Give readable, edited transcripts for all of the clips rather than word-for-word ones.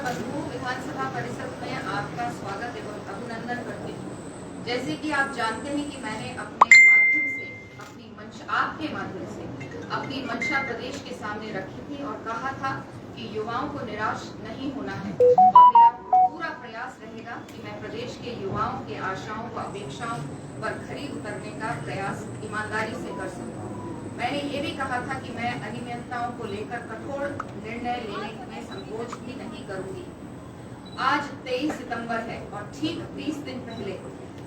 बंधुओं, विधानसभा परिषद में आपका स्वागत एवं अभिनंदन करती हूँ। जैसे कि आप जानते हैं कि मैंने अपने माध्यम से आपके माध्यम से अपनी मंशा प्रदेश के सामने रखी थी और कहा था कि युवाओं को निराश नहीं होना है और मेरा पूरा प्रयास रहेगा कि मैं प्रदेश के युवाओं के आशाओं व अपेक्षाओं पर खरी उतरने का प्रयास ईमानदारी से कर सकूं। मैंने ये भी कहा था कि मैं अनियमितताओं को लेकर कठोर निर्णय लेने में संकोच भी नहीं करूंगी। आज 23 सितंबर है और ठीक 30 दिन पहले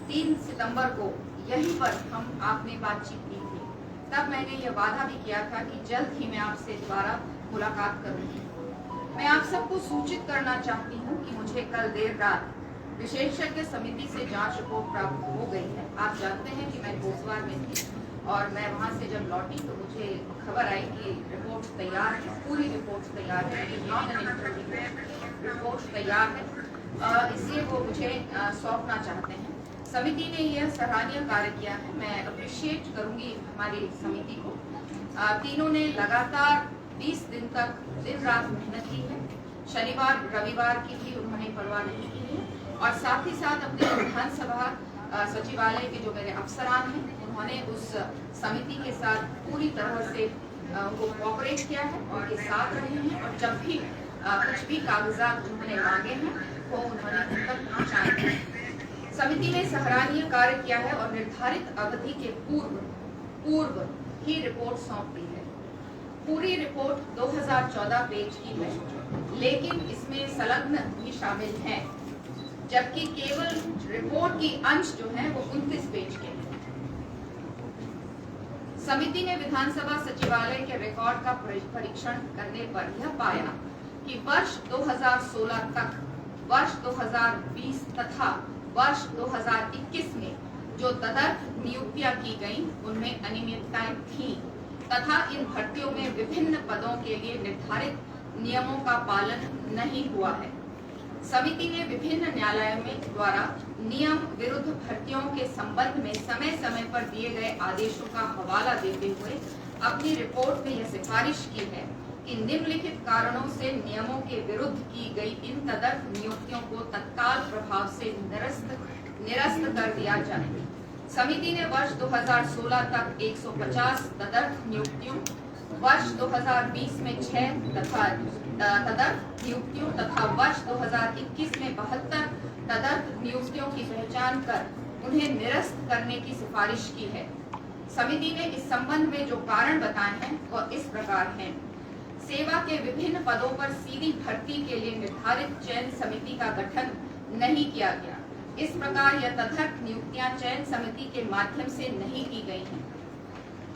3 सितंबर को यहीं पर हम आपने बातचीत की थी। तब मैंने यह वादा भी किया था कि जल्द ही मैं आपसे दोबारा मुलाकात करूंगी। मैं आप सबको सूचित करना चाहती हूँ कि मुझे कल देर रात विशेषज्ञ समिति से जांच रिपोर्ट प्राप्त हो गई है। आप जानते हैं कि मैं कोसवार में थी और मैं वहां से जब लौटी तो मुझे खबर आई कि रिपोर्ट तैयार है, पूरी रिपोर्ट तैयार है, रिपोर्ट तैयार है, इसलिए वो मुझे सौंपना चाहते हैं। समिति ने यह सराहनीय कार्य किया है, मैं अप्रिशिएट करूंगी हमारी समिति को। तीनों ने लगातार 20 दिन तक दिन रात मेहनत की है। शनिवार रविवार की भी उन्होंने परवाह नहीं की है और साथ ही साथ अपने विधानसभा सचिवालय के जो मेरे अफसरान हैं उन्होंने उस समिति के साथ पूरी तरह से उनको कोऑपरेट किया है, उनके साथ रहे हैं और जब भी कुछ भी कागजात उन्होंने मांगे हैं वो उन्होंने उन तक पहुंचाए हैं। समिति ने सराहनीय कार्य किया है और निर्धारित अवधि के पूर्व ही रिपोर्ट सौंप दी है। पूरी रिपोर्ट 2014 पेज की है, लेकिन इसमें संलग्न भी शामिल हैं, जबकि केवल रिपोर्ट की अंश जो है वो 29 पेज के हैं। समिति ने विधानसभा सचिवालय के रिकॉर्ड का परीक्षण करने पर यह पाया कि वर्ष 2016 तक, वर्ष 2020 तथा वर्ष 2021 में जो तदर्थ नियुक्तियां की गईं, उनमें अनियमितताएं थीं तथा इन भर्तियों में विभिन्न पदों के लिए निर्धारित नियमों का पालन नहीं हुआ है। समिति ने विभिन्न न्यायालयों में द्वारा नियम विरुद्ध भर्तियों के संबंध में समय समय पर दिए गए आदेशों का हवाला देते हुए अपनी रिपोर्ट में यह सिफारिश की है कि निम्नलिखित कारणों से नियमों के विरुद्ध की गई इन तदर्थ नियुक्तियों को तत्काल प्रभाव से निरस्त कर दिया जाए। समिति ने वर्ष 2016 तक 150 तदर्थ नियुक्तियों, वर्ष 2020 में 6 तदर्थ नियुक्तियों तथा वर्ष 2021 में 72 तदर्थ नियुक्तियों की पहचान कर उन्हें निरस्त करने की सिफारिश की है। समिति ने इस संबंध में जो कारण बताए हैं वह इस प्रकार हैं। सेवा के विभिन्न पदों पर सीधी भर्ती के लिए निर्धारित चयन समिति का गठन नहीं किया गया। इस प्रकार यह तदर्थ नियुक्तियां चयन समिति के माध्यम से नहीं की गई हैं।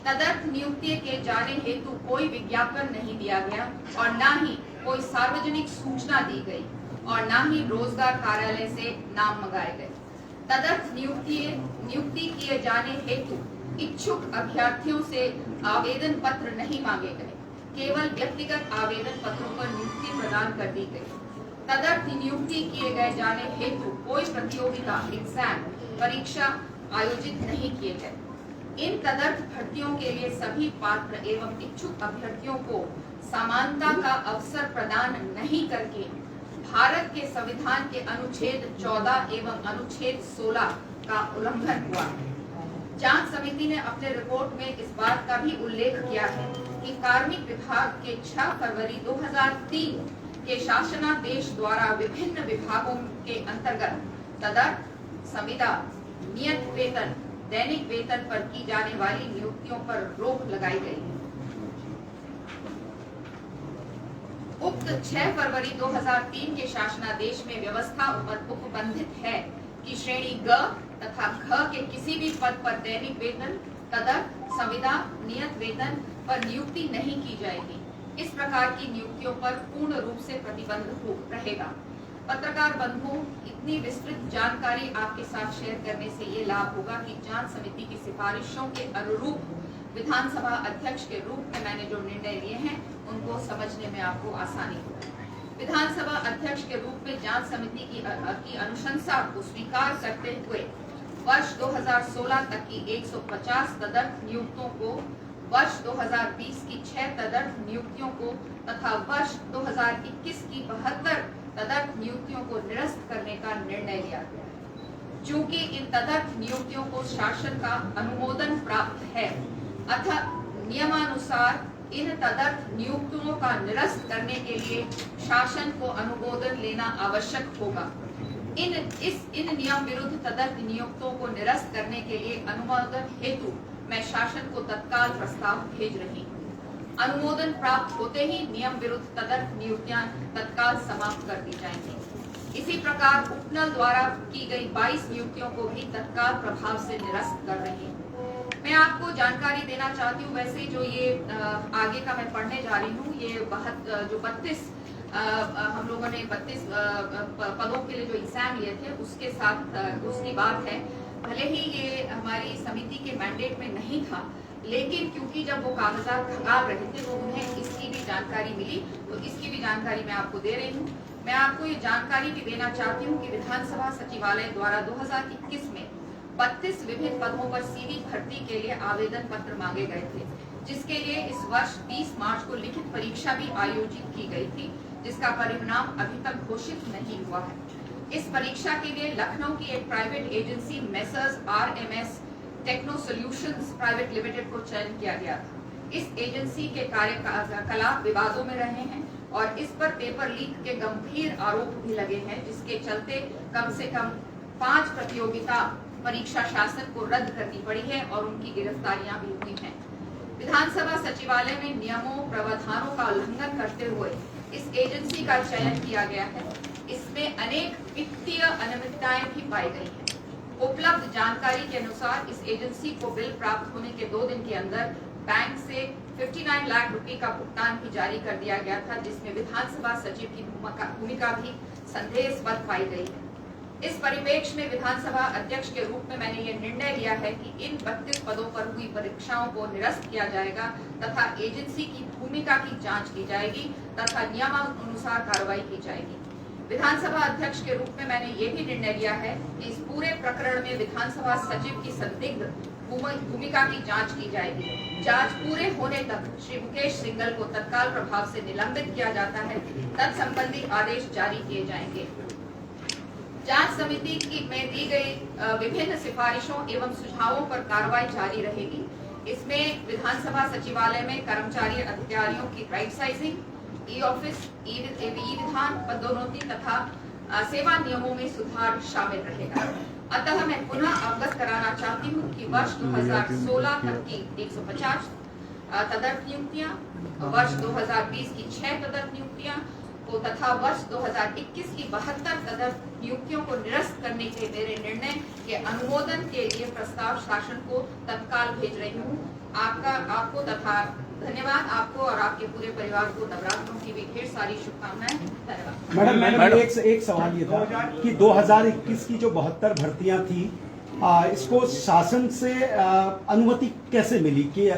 तदर्थ नियुक्ति के जाने हेतु कोई विज्ञापन नहीं दिया गया और न ही कोई सार्वजनिक सूचना दी गई और न ही रोजगार कार्यालय से नाम मंगाए गए। तदर्थ नियुक्ति किए जाने हेतु इच्छुक अभ्यर्थियों से आवेदन पत्र नहीं मांगे गए, केवल व्यक्तिगत आवेदन पत्रों पर नियुक्ति प्रदान कर दी गई। तदर्थ नियुक्ति किए गए जाने हेतु कोई प्रतियोगिता एग्जाम परीक्षा आयोजित नहीं किए गए। इन तदर्थ भर्तियों के लिए सभी पात्र एवं इच्छुक अभ्यर्थियों को समानता का अवसर प्रदान नहीं करके भारत के संविधान के अनुच्छेद 14 एवं अनुच्छेद 16 का उल्लंघन हुआ। जांच समिति ने अपने रिपोर्ट में इस बात का भी उल्लेख किया है कि कार्मिक विभाग के 6 फरवरी 2003 के शासनादेश द्वारा विभिन्न विभागों के अंतर्गत तदर्थ, संविदा, नियत वेतन, दैनिक वेतन पर की जाने वाली नियुक्तियों पर रोक लगाई गई है। उक्त 6 फरवरी 2003 के शासनादेश में व्यवस्था उपबंधित है कि श्रेणी ग तथा घ के किसी भी पद पर दैनिक वेतन, तदर्थ, संविदा, नियत वेतन पर नियुक्ति नहीं की जाएगी। इस प्रकार की नियुक्तियों पर पूर्ण रूप से प्रतिबंध रहेगा। पत्रकार बंधुओं, इतनी विस्तृत जानकारी आपके साथ शेयर करने से ये लाभ होगा कि जांच समिति की सिफारिशों के अनुरूप विधानसभा अध्यक्ष के रूप में मैंने जो निर्णय लिए हैं उनको समझने में आपको आसानी होगी। विधानसभा अध्यक्ष के रूप में जांच समिति की अनुशंसा को स्वीकार करते हुए वर्ष 2016 तक की 150 तदर्थ नियुक्तियों को, वर्ष 2020 की 6 तदर्थ नियुक्तियों को तथा वर्ष 2021 की 72 तदर्थ नियुक्तियों को निरस्त करने का निर्णय लिया गया है। चूंकि इन तदर्थ नियुक्तियों को शासन का अनुमोदन प्राप्त है, अतः नियमानुसार इन तदर्थ नियुक्तियों का निरस्त करने के लिए शासन को अनुमोदन लेना आवश्यक होगा। इन नियम विरुद्ध तदर्थ नियुक्तियों को निरस्त करने के लिए अनुमोदन हेतु मैं शासन को तत्काल प्रस्ताव भेज रही हूँ। अनुमोदन प्राप्त होते ही नियम विरुद्ध तदर्थ नियुक्तियां तत्काल समाप्त कर दी जाएंगी। इसी प्रकार उपनल द्वारा की गई 22 नियुक्तियों को भी तत्काल प्रभाव से निरस्त कर रही हूँ। मैं आपको जानकारी देना चाहती हूँ, वैसे जो ये आगे का मैं पढ़ने जा रही हूँ, ये जो 32 हम लोगों ने 32 पदों के लिए जो एग्जाम लिए थे उसके साथ दूसरी बात है। भले ही ये हमारी समिति के मैंडेट में नहीं था, लेकिन क्योंकि जब वो कागजात खंगाल रहे थे तो उन्हें इसकी भी जानकारी मिली, तो इसकी भी जानकारी मैं आपको दे रही हूँ। मैं आपको ये जानकारी भी देना चाहती हूँ कि विधानसभा सचिवालय द्वारा 2021 में 32 विभिन्न पदों पर सीधी भर्ती के लिए आवेदन पत्र मांगे गए थे, जिसके लिए इस वर्ष 20 मार्च को लिखित परीक्षा भी आयोजित की गई थी, जिसका परिणाम अभी तक घोषित नहीं हुआ है। इस परीक्षा के लिए लखनऊ की एक private agency Messrs RMS techno solutions private limited को चयन किया गया था। इस एजेंसी के कार्यकलाप विवादों में रहे हैं और इस पर पेपर लीक के गंभीर आरोप भी लगे हैं, जिसके चलते कम से कम 5 प्रतियोगिता परीक्षा शासन को रद्द करनी पड़ी है और उनकी गिरफ्तारियां भी हुई हैं। विधानसभा सचिवालय में नियमों प्रावधानों का उल्लंघन करते हुए इस एजेंसी का चयन किया गया है। इसमें अनेक वित्तीय अनियमितताएं भी पाई गई हैं। उपलब्ध जानकारी के अनुसार इस एजेंसी को बिल प्राप्त होने के 2 दिन के अंदर बैंक से 59 लाख रुपए का भुगतान भी जारी कर दिया गया था, जिसमें विधानसभा सचिव की भूमिका भी संदेहास्पद पाई गई है। इस परिप्रेक्ष्य में विधानसभा अध्यक्ष के रूप में मैंने ये निर्णय लिया है कि इन 32 पदों पर हुई परीक्षाओं को निरस्त किया जाएगा तथा एजेंसी की भूमिका की जांच की जाएगी तथा नियमानुसार कार्रवाई की जाएगी। विधानसभा अध्यक्ष के रूप में मैंने ये भी निर्णय लिया है कि इस पूरे प्रकरण में विधानसभा सचिव की संदिग्ध भूमिका की जांच की जाएगी। जांच पूरे होने तक श्री मुकेश सिंघल को तत्काल प्रभाव से निलंबित किया जाता है, तत्संबंधी आदेश जारी किए जाएंगे। जांच समिति में दी गई विभिन्न सिफारिशों एवं सुझावों पर कार्रवाई जारी रहेगी। इसमें विधानसभा सचिवालय में कर्मचारी अधिकारियों की राइट साइजिंग, ई-ऑफिस, ई-विधान, पदोन्नति तथा सेवा नियमों में सुधार शामिल रहेगा। अतः मैं पुनः अवगत कराना चाहती हूँ कि वर्ष 2016 तक की 150 तदर्थ नियुक्तियां, वर्ष 2020 की 6 तदर्थ नियुक्तियां को तथा वर्ष 2021 की 72 तदर्थ नियुक्तियों को निरस्त करने के मेरे निर्णय के अनुमोदन के लिए प्रस्ताव शासन को तत्काल भेज रही हूँ। आपको तथा धन्यवाद। आपको और आपके पूरे परिवार को नवरात्रों की भी ढेर सारी शुभकामनाएं। धन्यवाद। मैडम एक सवाल ये था कि 2021 की जो 72 भर्तियां थी, इसको शासन से अनुमति कैसे मिली कि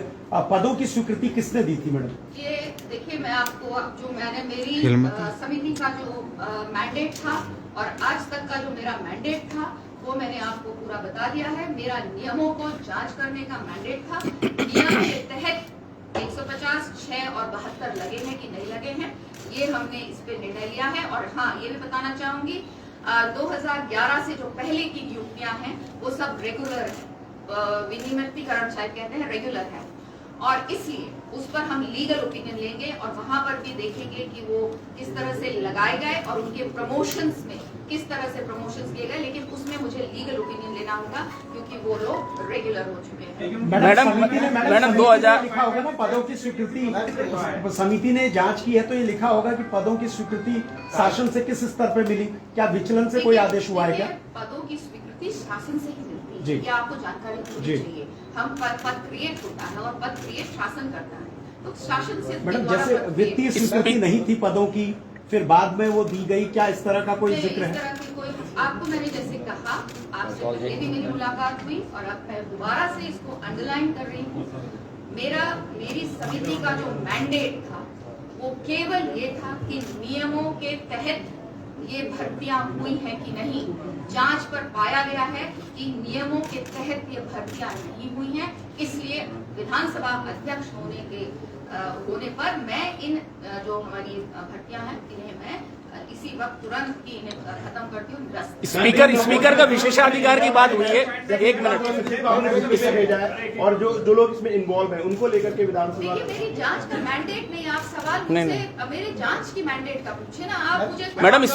पदों की स्वीकृति किसने दी थी मैडम? ये देखिए, मैं आपको जो मैंने मेरी समिति का जो मैंडेट था और आज तक का जो मेरा मैंडेट था वो मैंने आपको पूरा बता दिया है। मेरा नियमों को जांच करने का मैंडेट था। नियम के तहत 150, 6 और 72 लगे हैं कि नहीं लगे हैं, ये हमने इस पे निर्णय लिया है। और हाँ, ये भी बताना चाहूंगी 2011 से जो पहले की नियुक्तियां हैं वो सब रेगुलर है, विनियमितीकरण शायद कहते हैं, रेगुलर है और इसलिए उस पर हम लीगल ओपिनियन लेंगे और वहां पर भी देखेंगे कि वो किस तरह से लगाए गए और उनके प्रमोशंस में किस तरह से प्रमोशंस किए गए, लेकिन उसमें मुझे लीगल ओपिनियन लेना होगा क्योंकि वो लोग रेगुलर हो चुके हैं। मैडम 2000 लिखा होगा ना पदों की स्वीकृति, समिति ने जांच की है तो ये लिखा होगा कि पदों की स्वीकृति शासन से किस स्तर पर मिली, क्या विचलन से कोई आदेश हुआ है क्या? पदों की स्वीकृति शासन से ही मिलती है, जी। क्या आपको जानकारी होनी चाहिए। हम पद क्रिएट होता है और पद क्रिएट शासन करता है, तो शासन से। मैडम जैसे वित्तीय स्वीकृति नहीं थी पदों की, फिर बाद में वो दी गई, क्या इस तरह का कोई जिक्र है? इस तरह की कोई, आपको मैंने जैसे कहा, आपसे पहले भी मेरी मुलाकात हुई और अब मैं दोबारा से इसको अंडरलाइन कर रही हूँ। मेरी समिति का जो मैंडेट था वो केवल ये था कि नियमों के तहत ये भर्तियां हुई हैं कि नहीं। जांच पर पाया गया है कि नियमों के तहत ये भर्तियां नहीं हुई हैं, इसलिए विधानसभा अध्यक्ष होने पर मैं इन जो हमारी भर्तियां हैं इन्हें मैं इसी वक्त तुरंत ही इन्हें खत्म करती हूँ। स्पीकर का विशेषाधिकार की बात हुई है, एक मिनट। भेजा है और जो लोग इसमें इन्वॉल्व हैं उनको लेकर के विधानसभा। देखिए, मेरी जांच का मैंडेट नहीं, आप सवाल मुझसे मेरे जांच की मैंडेट का पूछे ना, आप मुझे। मैडम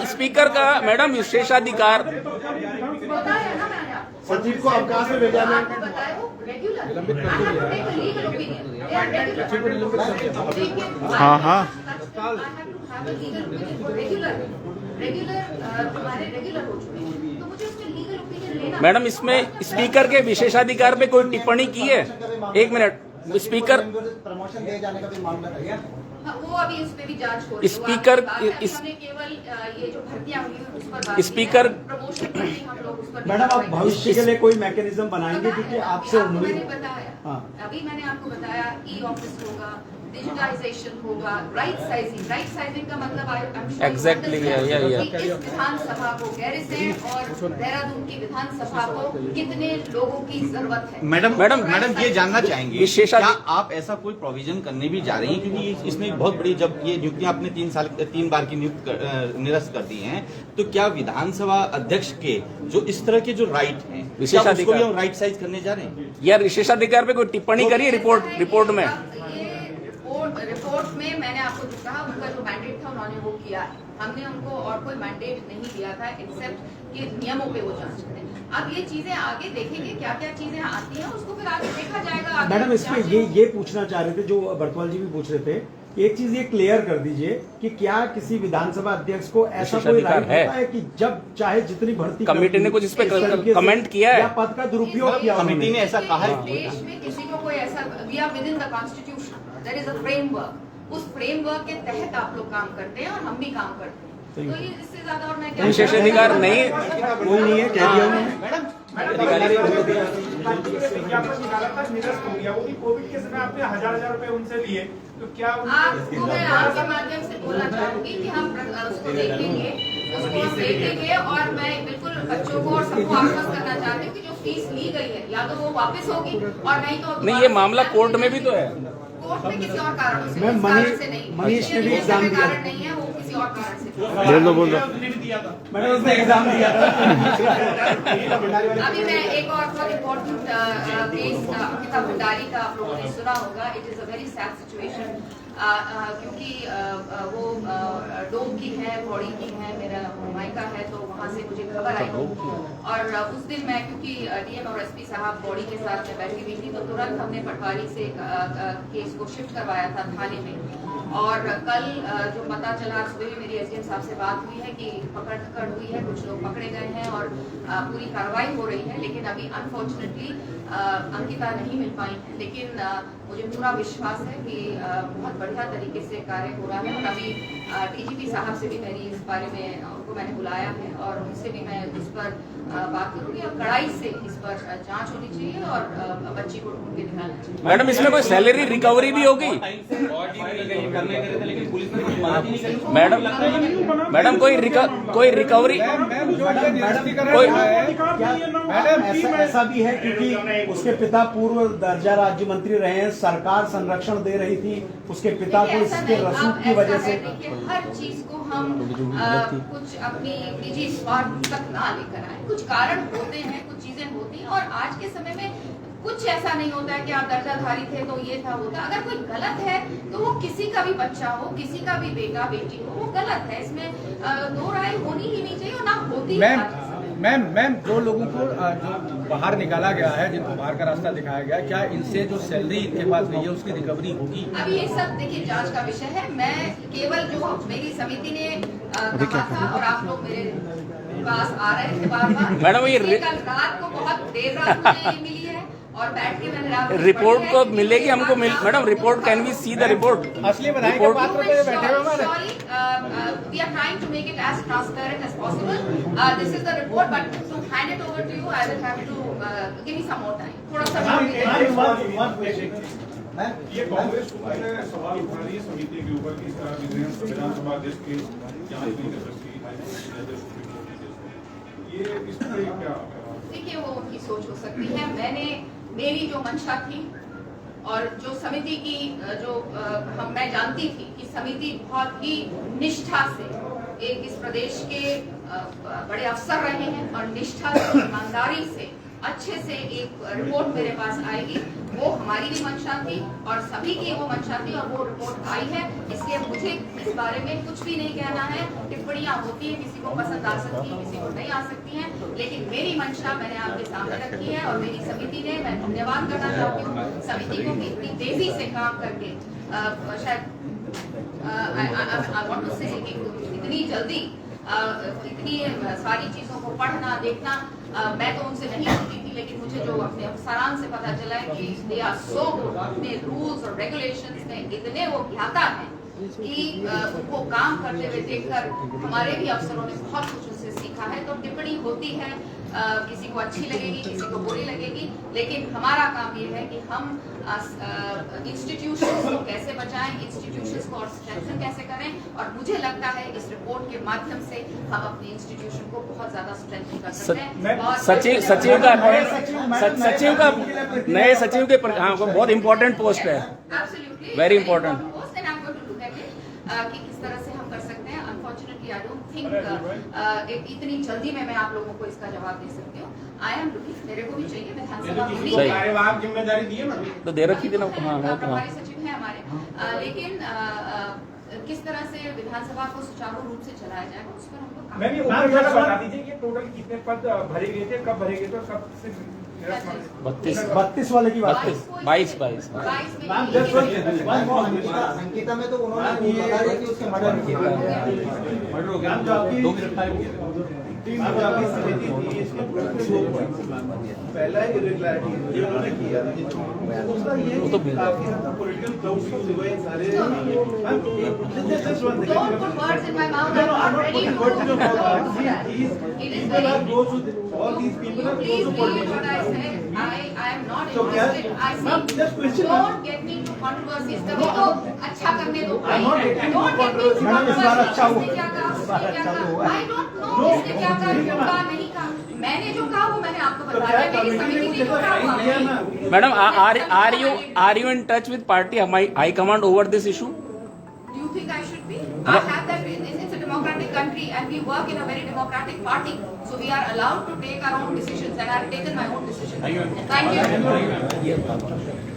स्पीकर का मैडम विशेषाधिकार। बताया ना मैंने आपको, सचिव को अवकाश में भेजा है। आपको बताया वो रेगुलर। हाँ। रेगुलर हो चुके हैं, तो मुझे उसमें लीगल ओपिनियन लेना। मैडम इसमें स्पीकर के विशेषाधिकार पे कोई टिप्पणी की है? एक मिनट, स्पीकर प्रमोशन दिए जाने का भी मामला है। हाँ, वो अभी उस पे भी जांच हो रही है। स्पीकर हमने केवल ये जो भर्तियां हुई हैं उस पर बात स्पीकर प्रमोशन पर ही हम लोग उस पर। मैडम, आप भविष्य के लिए कोई मैकेनिज्म बनाएंगे? क्योंकि आपसे मैंने उम्मीद। बताया, हाँ। अभी मैंने आपको बताया, ई ऑफिस होगा, डिजिटाइजेशन होगा, राइट साइजिंग का मतलब Exactly, yeah. इस विधानसभा को, गैरिसन और देहरादून की विधानसभा को कितने लोगों की जरूरत है। मैडम ये जानना चाहेंगे विशेषाधि- क्या आप ऐसा कोई प्रोविजन करने भी जा रही हैं, क्योंकि इसमें बहुत बड़ी, जब ये नियुक्तियां आपने 3 बार की निरस्त कर दी हैं, तो क्या विधानसभा अध्यक्ष के जो इस तरह के जो राइट हैं, विशेषाधिकार- उसको भी हम राइट साइज करने जा रहे हैं? या विशेषाधिकार पे कोई टिप्पणी करिए रिपोर्ट में। रिपोर्ट में मैंने आपको जो कहा, उनका जो मैंडेट था उन्होंने वो किया है। हमने उनको और कोई मैंडेट नहीं दिया था एक्सेप्ट कि नियमों पे वो जांच करें। अब ये चीजें आगे देखेंगे, क्या क्या चीजें आती हैं उसको फिर आगे देखा जाएगा। मैडम, इसमें ये पूछना चाह रहे थे, जो बर्तवाल जी भी पूछ रहे थे, एक चीज ये क्लियर कर दीजिए कि क्या किसी विधानसभा अध्यक्ष को ऐसा कोई राइट होता है कि जब चाहे जितनी भर्ती कमेटी ने कुछ इस पे कमेंट किया है? या पद का दुरुपयोग किया? कमेटी ने ऐसा कहा है? देश में किसी को कोई ऐसा, we are within the constitution, there is a framework. उस फ्रेमवर्क के तहत आप लोग काम करते हैं और हम भी काम करते हैं, तो ये इससे ज्यादा और मैं क्या। विशेषाधिकार नहीं, कोई नहीं है, कह दिया उन्होंने। विज्ञापन निकाला था, निरस्त हो गया। वो भी कोविड के समय आपने हजार रुपए उनसे लिए, तो क्या आपको मैं आपके माध्यम से बोलना चाहूंगी कि हम उसको देखेंगे और मैं बिल्कुल बच्चों को और सबको आश्वस्त करना चाहती हूँ कि जो फीस ली गई है या तो वो वापस होगी और नहीं तो नहीं, ये मामला कोर्ट में भी तो है। कोर्ट में किसी और कारण से, मैम, इस कारण से नहीं, मनीष ने भी ये एग्जाम दिया। कारण नहीं है, वो किसी और कारण से। बोल दो। मैंने उसने एग्जाम दिया था। अभी मैं एक और बहुत इम्पोर्टेंट केस अंकिता भंडारी का आप लोगों ने सुना होगा। It is a very sad situation, क्योंकि वो डोम की है, बॉडी की है, मेरा मायका है, तो वहाँ से मुझे खबर आई और उस दिन मैं, क्योंकि डीएम और एसपी साहब बॉडी के साथ में बैठी हुई थी, तो तुरंत हमने पटवारी से केस को शिफ्ट करवाया था थाने में। और कल जो पता चला, सुबह मेरी एसडीएम साहब से बात हुई है कि पकड़ हुई है, कुछ लोग पकड़े गए हैं और पूरी कार्रवाई हो रही है, लेकिन अभी अनफॉर्चुनेटली अंकिता नहीं मिल पाई है। लेकिन मुझे पूरा विश्वास है कि बहुत बढ़िया तरीके से कार्य हो रहा है और अभी डीजीपी साहब से भी मेरी इस बारे में, उनको मैंने बुलाया है और उनसे भी मैं इस पर बात करूंगी और कड़ाई से इस पर जांच होनी चाहिए और बच्ची को ढूंढ के निकालना चाहिए। मैडम, इसमें कोई सैलरी रिकवरी भी होगी? मैडम कोई रिकवरी? ऐसा भी है क्योंकि उसके पिता पूर्व दर्जा राज्य मंत्री रहे हैं, सरकार संरक्षण दे रही थी उसके पिता को इसके रसूख की वजह से। हर चीज को हम कुछ अपनी निजी स्वार्थ तक ना लेकर आए। कुछ कारण होते हैं, कुछ चीजें होती हैं और आज के समय में कुछ ऐसा नहीं होता है कि आप दर्जाधारी थे तो ये था वो था। अगर कोई गलत है तो वो किसी का भी बच्चा हो, किसी का भी बेटा बेटी हो, वो गलत है, इसमें दो राय होनी ही नहीं चाहिए और ना होती है। मैम, जो लोगों को जो बाहर निकाला गया है, जिनको बाहर का रास्ता दिखाया गया, क्या इनसे जो सैलरी इनके पास नहीं है उसकी रिकवरी होगी? अभी ये सब देखिए जांच का विषय है। मैं केवल जो मेरी समिति ने कहा था और आप लोग मेरे पास आ रहे थे बार-बार। मैडम, ये कल रात को बहुत देर रात मुझे मिली है और बैठ के मैंने रात रिपोर्ट को मिलेगी हमको madam, report can we see the report? असली बधाई के पात्र पे बैठे हुए हमारे। We are trying to make it as transparent as possible. This is the report, but to hand it over to you, I will have to give me some more time. थोड़ा सा ये कांग्रेस सवाल उठा रही है समिति के ऊपर कि इस तरह विधानसभा अध्यक्ष की जांच नहीं कर सकती, ये इस पर क्या? देखिए, वो उनकी सोच हो सकती है। मेरी जो मंशा थी और जो समिति की मैं जानती थी कि समिति बहुत ही निष्ठा से एक इस प्रदेश के बड़े अफसर रहे हैं और निष्ठा से, ईमानदारी से अच्छे से एक रिपोर्ट मेरे पास आएगी। वो हमारी भी मंशा थी और सभी की वो मंशा थी और वो रिपोर्ट आई है। इसलिए मुझे इस बारे में कुछ भी नहीं कहना है। टिप्पणियां होती हैं, किसी को पसंद आ सकती हैं, किसी को नहीं आ सकती हैं, लेकिन मेरी मंशा मैंने आपके सामने रखी है और मेरी समिति ने, मैं धन्यवाद करना चाहती हूँ समिति को कि इतनी तेजी से काम करके शायद इतनी जल्दी इतनी सारी चीजों को पढ़ना देखना मैं तो उनसे नहीं सुनती थी, लेकिन मुझे जो अपने अफसरान से पता चला है कि दे आर सो गुड, अपने रूल्स और रेगुलेशंस में इतने वो ज्ञाता हैं कि उनको काम करते हुए देखकर हमारे भी अफसरों ने बहुत कुछ उनसे सीखा है। तो टिप्पणी होती है, किसी को अच्छी लगेगी, किसी को बुरी लगेगी, लेकिन हमारा काम ये है कि हम इंस्टीट्यूशंस को कैसे बचाएं, इंस्टीट्यूशंस को और स्ट्रेंथन कैसे करें। और मुझे लगता है इस रिपोर्ट के माध्यम से हम अपने इंस्टीट्यूशन को बहुत ज्यादा स्ट्रेंथन कर सकते हैं। और सचिव का नए सचिव के बहुत इंपॉर्टेंट पोस्ट है, वेरी इंपॉर्टेंट। कि किस तरह से हम कर सकते हैं। अनफॉर्चुनेटली आई डोंट थिंक इतनी जल्दी में मैं आप लोगों को इसका जवाब दे सकती हूँ। आई एम लुकिंग, मेरे को भी चाहिए विधानसभा में सही। कार्यवाहक जिम्मेदारी दी है ना तो दे रखी थी ना। प्रभारी सचिव है हमारे, लेकिन किस तरह से विधानसभा को सुचारू रूप से चलाया जाएगा उस पर हमको काम मैं भी ऊपर बता दीजिए कि टोटल कितने पद भरे गए थे, कब भरे गए थे और कब से 32 वाले की बात 22 अंकिता में तो उन्होंने बता दिया कि उसके मर्डर हो गया, दो गिरफ्तारी पहला इरेगुलरिटी उन्होंने किया, दूसरा ये वो तो पॉलिटिकल क्लाउड्स हुए सारे। Don't put words in my mouth. I'm not ready to It is very. All these people are Please also read what I politicians. said. I am not So क्या? interested. I Ma'am, just say question, don't get me to controversies. कभी तो अच्छा करने दो भाई. I'm not getting into Don't get me to controversy. Madam, इस बार अच्छा हुआ। इसने क्या कहा, इस बार उसने क्या अच्छा कहा. हुआ। I don't know इसने क्या कहा, क्यों कहा, नहीं कहा. मैंने जो कहा वो मैंने आपको तो बताया. क्या मेरी कमेटी समिति ने ने जो कहा वो लिया आपने. ना? Madam, are you in touch with party high command over this issue? Do you think I should be? I have that. It's a democratic country and we work in a very democratic party. So we are allowed to take our own decisions and I have taken my own decision. Thank you.